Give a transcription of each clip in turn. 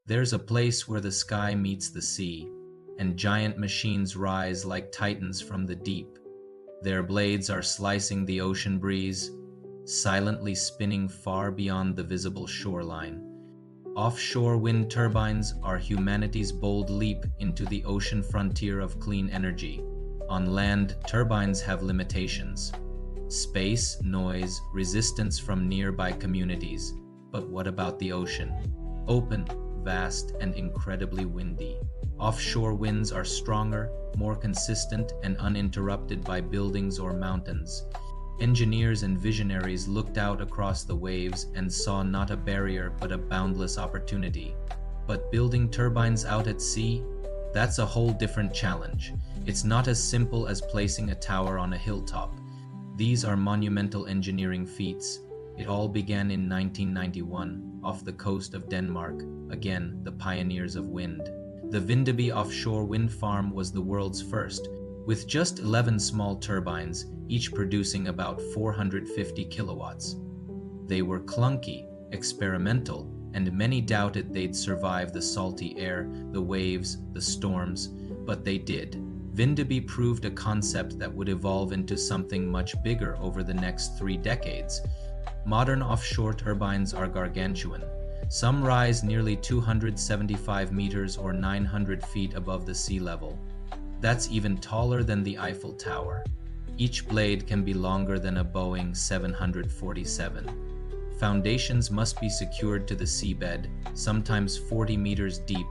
There's a place where the sky meets the sea, and giant machines rise like titans from the deep. Their blades are slicing the ocean breeze, silently spinning far beyond the visible shoreline. Offshore wind turbines are humanity's bold leap into the ocean frontier of clean energy. On land, turbines have limitations: space, noise, resistance from nearby communities. But what about the ocean? Open, vast, and incredibly windy. Offshore winds are stronger, more consistent, and uninterrupted by buildings or mountains. Engineers and visionaries looked out across the waves and saw not a barrier but a boundless opportunity. But building turbines out at sea? That's a whole different challenge. It's not as simple as placing a tower on a hilltop. These are monumental engineering feats. It all began in 1991, off the coast of Denmark, again, the pioneers of wind. The Vindeby offshore wind farm was the world's first, with just 11 small turbines, each producing about 450 kilowatts. They were clunky, experimental, and many doubted they'd survive the salty air, the waves, the storms, but they did. Vindeby proved a concept that would evolve into something much bigger over the next 3 decades. Modern offshore turbines are gargantuan. Some rise nearly 275 meters or 900 feet above the sea level. That's even taller than the Eiffel Tower. Each blade can be longer than a Boeing 747. Foundations must be secured to the seabed, sometimes 40 meters deep.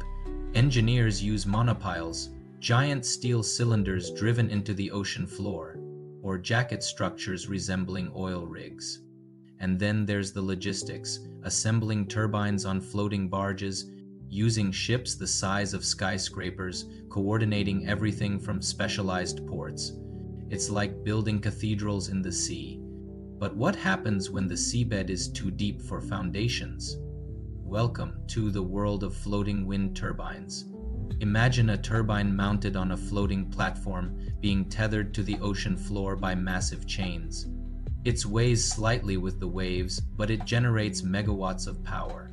Engineers use monopiles, giant steel cylinders driven into the ocean floor, or jacket structures resembling oil rigs. And then there's the logistics, assembling turbines on floating barges, using ships the size of skyscrapers, coordinating everything from specialized ports. It's like building cathedrals in the sea. But what happens when the seabed is too deep for foundations? Welcome to the world of floating wind turbines. Imagine a turbine mounted on a floating platform being tethered to the ocean floor by massive chains. It sways slightly with the waves, but it generates megawatts of power.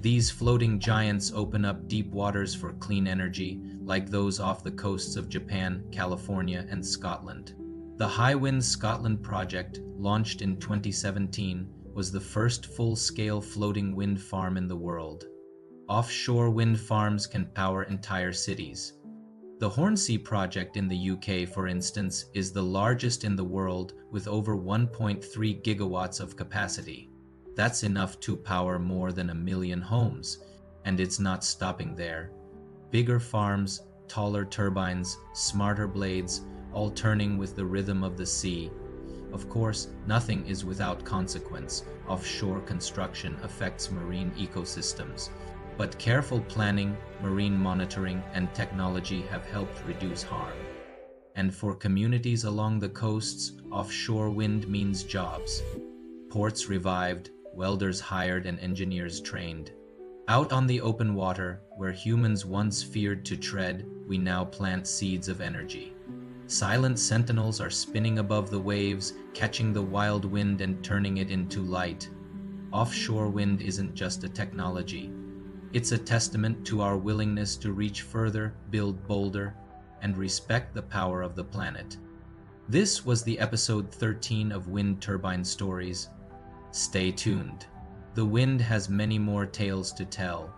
These floating giants open up deep waters for clean energy, like those off the coasts of Japan, California, and Scotland. The Highwind Scotland project, launched in 2017, was the first full-scale floating wind farm in the world. Offshore wind farms can power entire cities. The Hornsea project in the UK, for instance, is the largest in the world with over 1.3 gigawatts of capacity. That's enough to power more than 1 million homes, and it's not stopping there. Bigger farms, taller turbines, smarter blades, all turning with the rhythm of the sea. Of course, nothing is without consequence. Offshore construction affects marine ecosystems. But careful planning, marine monitoring, and technology have helped reduce harm. And for communities along the coasts, offshore wind means jobs. Ports revived, welders hired, and engineers trained. Out on the open water, where humans once feared to tread, we now plant seeds of energy. Silent sentinels are spinning above the waves, catching the wild wind and turning it into light. Offshore wind isn't just a technology. It's a testament to our willingness to reach further, build bolder, and respect the power of the planet. This was the episode 13 of Wind Turbine Stories. Stay tuned. The wind has many more tales to tell.